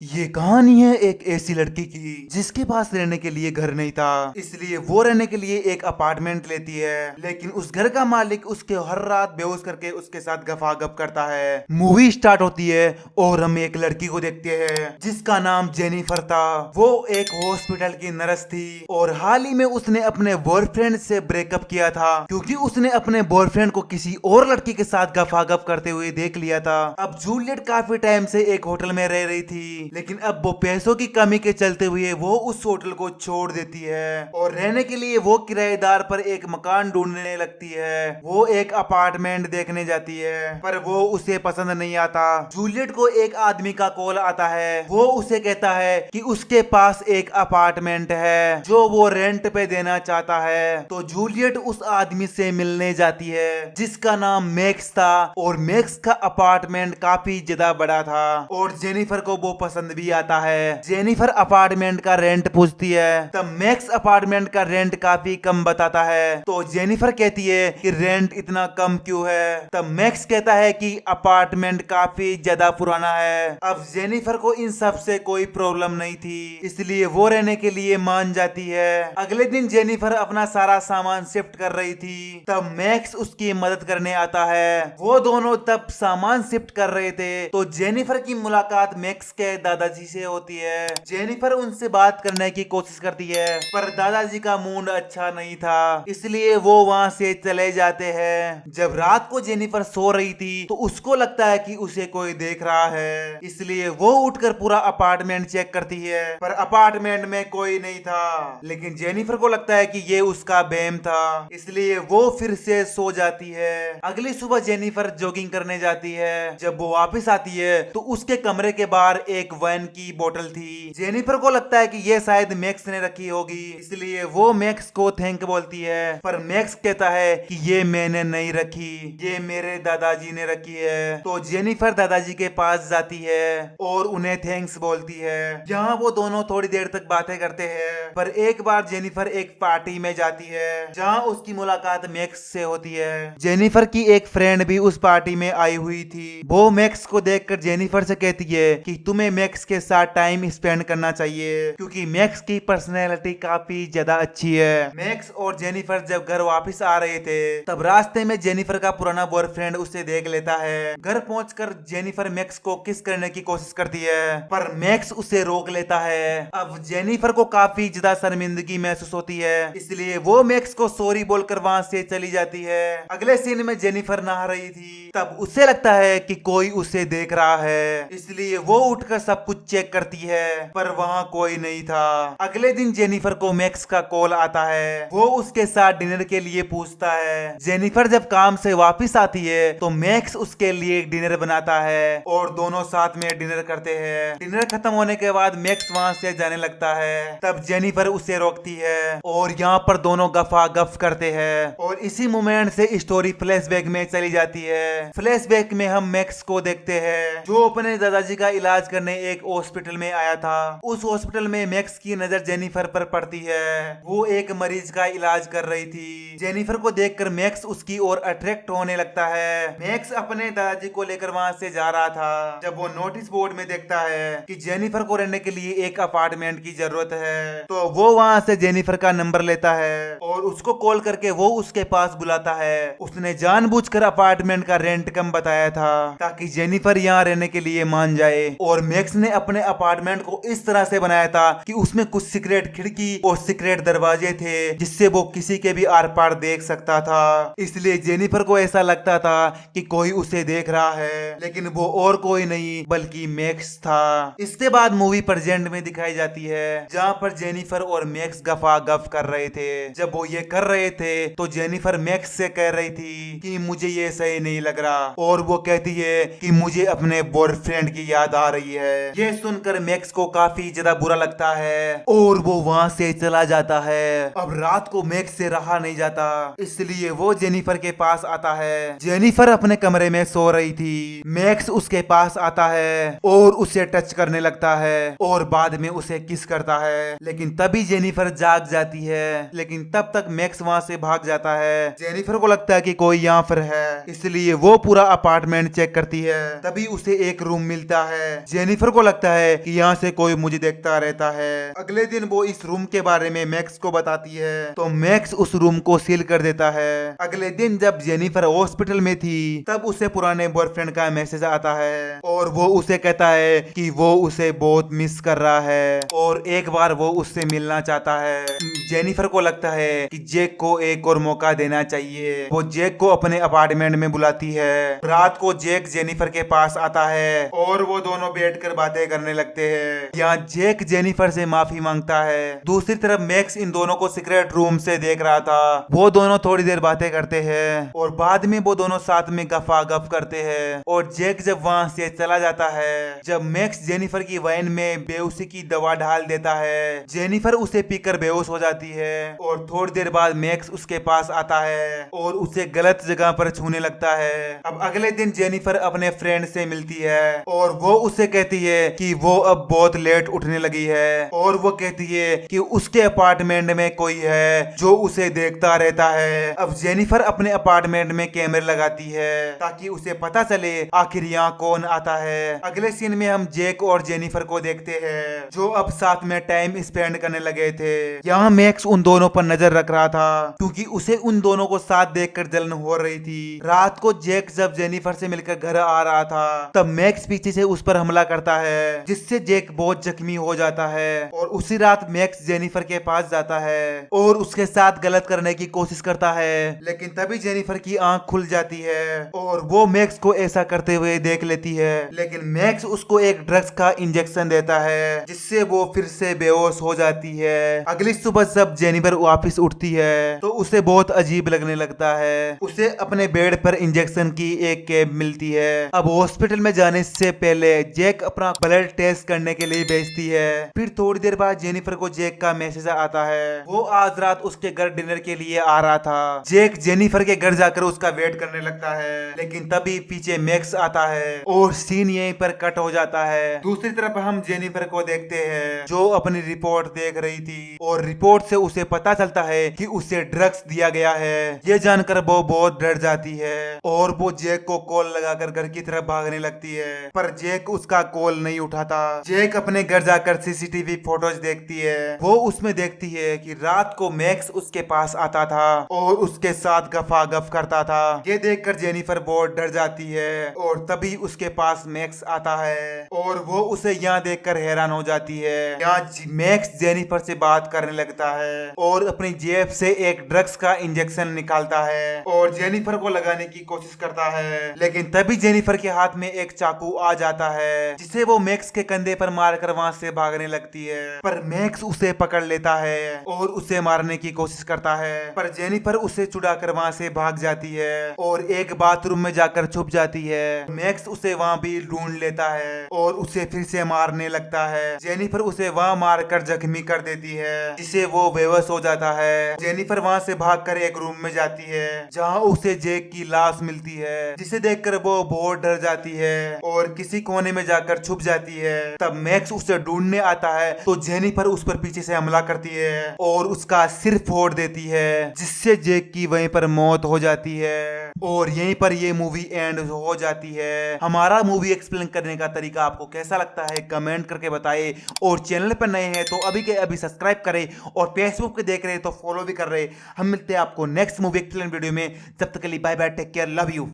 ये कहानी है एक ऐसी लड़की की जिसके पास रहने के लिए घर नहीं था, इसलिए वो रहने के लिए एक अपार्टमेंट लेती है। लेकिन उस घर का मालिक उसके हर रात बेहोश करके उसके साथ गफागप करता है। मूवी स्टार्ट होती है और हम एक लड़की को देखते हैं जिसका नाम जेनिफर था। वो एक हॉस्पिटल की नर्स थी और हाल ही में उसने अपने बॉयफ्रेंड से ब्रेकअप किया था क्योंकि उसने अपने बॉयफ्रेंड को किसी और लड़की के साथ गफागप करते हुए देख लिया था। अब जूलियट काफी टाइम से एक होटल में रह रही थी, लेकिन अब वो पैसों की कमी के चलते हुए वो उस होटल को छोड़ देती है और रहने के लिए वो किराएदार पर एक मकान ढूंढने लगती है। वो एक अपार्टमेंट देखने जाती है पर वो उसे पसंद नहीं आता। जूलियट को एक आदमी का कॉल आता है। वो उसे कहता है कि उसके पास एक अपार्टमेंट है जो वो रेंट पे देना चाहता है। तो जूलियट उस आदमी से मिलने जाती है जिसका नाम मैक्स था और मैक्स का अपार्टमेंट काफी ज्यादा बड़ा था और जेनिफर को वो पसंद भी आता है। जेनिफर अपार्टमेंट का रेंट पूछती है तब मैक्स अपार्टमेंट का रेंट काफी कम बताता है। तो जेनिफर कहती है कि रेंट इतना कम क्यों है। तब मैक्स कहता है कि अपार्टमेंट काफी ज्यादा पुराना है। अब जेनिफर को इन सब से कोई प्रॉब्लम नहीं थी, इसलिए वो रहने के लिए मान जाती है। अगले दिन जेनिफर अपना सारा सामान शिफ्ट कर रही थी तब मैक्स उसकी मदद करने आता है। वो दोनों तब सामान शिफ्ट कर रहे थे तो जेनिफर की मुलाकात मैक्स के दादाजी से होती है। जेनिफर उनसे बात करने की कोशिश करती है पर दादाजी का मूड अच्छा नहीं था, इसलिए वो वहाँ से चले जाते हैं। जब रात को जेनिफर सो रही थी तो उसको लगता है कि उसे कोई देख रहा है, इसलिए वो उठकर पूरा अपार्टमेंट चेक करती है पर अपार्टमेंट में कोई नहीं था। लेकिन जेनिफर को लगता है कि ये उसका वहम था, इसलिए वो फिर से सो जाती है। अगली सुबह जेनिफर जॉगिंग करने जाती है। जब वो वापस आती है तो उसके कमरे के बाहर एक वाइन की बोतल थी। जेनिफर को लगता है कि ये शायद मैक्स ने रखी होगी, इसलिए वो मैक्स को थैंक बोलती है पर मैक्स कहता है कि ये मैंने नहीं रखी, ये मेरे दादाजी ने रखी है। तो जेनिफर दादाजी के पास जाती है और उन्हें थैंक्स बोलती है। यहाँ वो दोनों थोड़ी देर तक बातें करते हैं पर एक बार जेनिफर एक पार्टी में जाती है जहाँ उसकी मुलाकात मैक्स से होती है। जेनिफर की एक फ्रेंड भी उस पार्टी में आई हुई थी। वो मैक्स को देखकर जेनिफर से कहती है कि तुम्हें मैक्स के साथ टाइम स्पेंड करना चाहिए क्योंकि मैक्स की पर्सनैलिटी काफी ज्यादा अच्छी है। मैक्स और जेनिफर जब घर वापस आ रहे थे तब रास्ते में जेनिफर का पुराना बॉयफ्रेंड उसे देख लेता है। घर पहुंचकर जेनिफर मैक्स को किस करने की कोशिश करती है पर मैक्स उसे रोक लेता है। अब जेनिफर को काफी ज्यादा शर्मिंदगी महसूस होती है, इसलिए वो मैक्स को सॉरी बोलकर वहाँ से चली जाती है। अगले सीन में जेनिफर नहा रही थी तब उसे लगता है कि कोई उसे देख रहा है, इसलिए वो उठकर सब कुछ चेक करती है पर वहाँ कोई नहीं था। अगले दिन जेनिफर को मैक्स का कॉल आता है। वो उसके साथ डिनर के लिए पूछता है। जेनिफर जब काम से वापस आती है तो मैक्स उसके लिए डिनर बनाता है और दोनों साथ में डिनर करते हैं। डिनर खत्म होने के बाद मैक्स वहाँ से जाने लगता है तब जेनिफर उसे रोकती है और यहाँ पर दोनों गफा गफ करते हैं और इसी मोमेंट से स्टोरी फ्लैशबैक में चली जाती है। फ्लैशबैक में हम मैक्स को देखते हैं जो अपने दादाजी का इलाज करने एक हॉस्पिटल में आया था। उस हॉस्पिटल में मैक्स की नजर जेनिफर पर पड़ती है। वो एक मरीज का इलाज कर रही थी। जेनिफर को देखकर मैक्स उसकी ओर अट्रैक्ट होने लगता है। मैक्स अपने दादाजी को लेकर वहाँ से जा रहा था जब वो नोटिस बोर्ड में देखता है कि जेनिफर को रहने के लिए एक अपार्टमेंट की जरूरत है। तो वो वहाँ से जेनिफर का नंबर लेता है और उसको कॉल करके वो उसके पास बुलाता है। उसने जानबूझकर अपार्टमेंट का रेंट कम बताया था ताकि जेनिफर यहाँ रहने के लिए मान जाए और मैक्स ने अपने अपार्टमेंट को इस तरह से बनाया था कि उसमें कुछ सीक्रेट खिड़की और सीक्रेट दरवाजे थे जिससे वो किसी के भी आर पार देख सकता था। इसलिए जेनिफर को ऐसा लगता था कि कोई उसे देख रहा है, लेकिन वो और कोई नहीं बल्कि मैक्स था। इसके बाद मूवी प्रेजेंट में दिखाई जाती है जहाँ पर जेनिफर और मैक्स गफा गफ कर रहे थे। जब वो ये कर रहे थे तो जेनिफर मैक्स से कह रही थी कि मुझे ये सही नहीं लग रहा और वो कहती है कि मुझे अपने बॉयफ्रेंड की याद आ रही है। ये सुनकर मैक्स को काफी ज्यादा बुरा लगता है और वो वहाँ से चला जाता है। अब रात को मैक्स से रहा नहीं जाता, इसलिए वो जेनिफर के पास आता है। जेनिफर अपने कमरे में सो रही थी। मैक्स उसके पास आता है और उसे टच करने लगता है और बाद में उसे किस करता है, लेकिन तभी जेनिफर जाग जाती है। लेकिन तब तक मैक्स वहाँ से भाग जाता है। जेनिफर को लगता है कि कोई यहाँ पर है, इसलिए वो पूरा अपार्टमेंट चेक करती है। तभी उसे एक रूम मिलता है। जेनिफर जेनिफर को लगता है कि यहाँ से कोई मुझे देखता रहता है। अगले दिन वो इस रूम के बारे में मैक्स को बताती है तो मैक्स उस रूम को सील कर देता है। अगले दिन जब जेनिफर हॉस्पिटल में थी तब उसे पुराने बॉयफ्रेंड का मैसेज आता है और वो उसे कहता है कि वो उसे बहुत मिस कर रहा है और एक बार वो उससे मिलना चाहता है। जेनिफर को लगता है कि जैक को एक और मौका देना चाहिए। वो जैक को अपने अपार्टमेंट में बुलाती है। रात को जैक जेनिफर के पास आता है और वो दोनों बैठकर बातें करने लगते हैं। यहाँ जैक जेनिफर से माफी मांगता है। दूसरी तरफ मैक्स इन दोनों को सीक्रेट रूम से देख रहा था। वो दोनों थोड़ी देर बातें करते हैं और बाद में वो दोनों साथ में गफा गप करते हैं और जैक जब वहाँ से चला जाता है जब मैक्स जेनिफर की वाइन में बेहोशी की दवा डाल देता है। जेनिफर उसे पीकर बेहोश हो जाती है और थोड़ी देर बाद मैक्स उसके पास आता है और उसे गलत जगह पर छूने लगता है। अब अगले दिन जेनिफर अपने फ्रेंड से मिलती है और वो उसे कहती है कि वो अब बहुत लेट उठने लगी है और वो कहती है कि उसके अपार्टमेंट में कोई है जो उसे देखता रहता है। अब जेनिफर अपने अपार्टमेंट में कैमरे लगाती है ताकि उसे पता चले आखिर यहाँ कौन आता है। अगले सीन में हम जैक और जेनिफर को देखते हैं जो अब साथ में टाइम स्पेंड करने लगे थे। यहाँ मैक्स उन दोनों पर नजर रख रहा था क्योंकि उसे उन दोनों को साथ देखकर जलन हो रही थी। रात को जैक जब जेनिफर से मिलकर घर आ रहा था तब मैक्स पीछे से उस पर हमला करता है जिससे जैक बहुत जख्मी हो जाता है और उसी रात मैक्स जेनिफर के पास जाता है और उसके साथ गलत करने की कोशिश करता है लेकिन तभी जेनिफर की आंख खुल जाती है और वो मैक्स को ऐसा करते हुए देख लेती है लेकिन मैक्स उसको एक ड्रग्स का इंजेक्शन देता है जिससे वो फिर से बेहोश हो जाती है। अगली सुबह जब जेनिफर वापस उठती है तो उसे बहुत अजीब लगने लगता है। उसे अपने बेड पर इंजेक्शन की एक कैप मिलती है। अब हॉस्पिटल में जाने से पहले जैक अपना ब्लड टेस्ट करने के लिए भेजती है। फिर थोड़ी देर बाद जेनिफर को जैक का मैसेज आता है। वो आज रात उसके घर डिनर के लिए आ रहा था। जैक जेनिफर के घर जाकर उसका वेट करने लगता है लेकिन तभी पीछे मैक्स आता है और सीन यहीं पर कट हो जाता है। दूसरी तरफ हम जेनिफर को देखते हैं जो अपनी रिपोर्ट देख रही थी और रिपोर्ट से उसे पता चलता है कि उसे ड्रग्स दिया गया है। ये जानकर वो बहुत डर जाती है और वो जैक को कॉल लगाकर घर की तरफ भागने लगती है पर जैक उसका कॉल नहीं उठाता। जैक अपने घर जाकर सीसीटीवी फोटोज देखती है। वो उसमें देखती है कि रात को मैक्स उसके पास आता था और उसके साथ गफा गफ करता था। ये देखकर जेनिफर बहुत डर जाती है और तभी उसके पास मैक्स आता है और वो उसे यहाँ देखकर हैरान हो जाती है। यहाँ मैक्स जेनिफर से बात करने लगता है और अपनी जेब से एक ड्रग्स का इंजेक्शन निकालता है और जेनिफर को लगाने की कोशिश करता है लेकिन तभी जेनिफर के हाथ में एक चाकू आ जाता है जिसे वो मैक्स के कंधे पर मारकर वहाँ से भागने लगती है पर मैक्स उसे पकड़ लेता है और उसे मारने की कोशिश करता है पर जेनिफर उसे छुड़ाकर वहाँ से भाग जाती है और एक बाथरूम में जाकर छुप जाती है। मैक्स उसे वहाँ भी ढूंढ लेता है और उसे फिर से मारने लगता है। जेनिफर उसे वहाँ मारकर जख्मी कर देती है जिसे वो बेहोश हो जाता है। जेनिफर वहाँ से भागकर एक रूम में जाती है जहाँ उसे जैक की लाश मिलती है जिसे देखकर वो बहुत डर जाती है और किसी कोने में जाकर छुप जाती है। तब मैक्स उसे ढूंढने आता है तो जेनिफर उस पर पीछे से हमला करती है और उसका सिर फोड़ देती है जिससे जैक की वहीं पर मौत हो जाती है और यहीं पर ये मूवी एंड हो जाती है। हमारा मूवी एक्सप्लेन करने का तरीका आपको कैसा लगता है कमेंट करके बताएं और चैनल पर नए हैं तो अभी के अभी सब्सक्राइब करें और फेसबुक पे देख रहे हैं तो फॉलो भी कर रहे हैं। हम मिलते हैं आपको नेक्स्ट मूवी एक्सप्लेन वीडियो में। जब तक के लिए bye bye, take care, love you.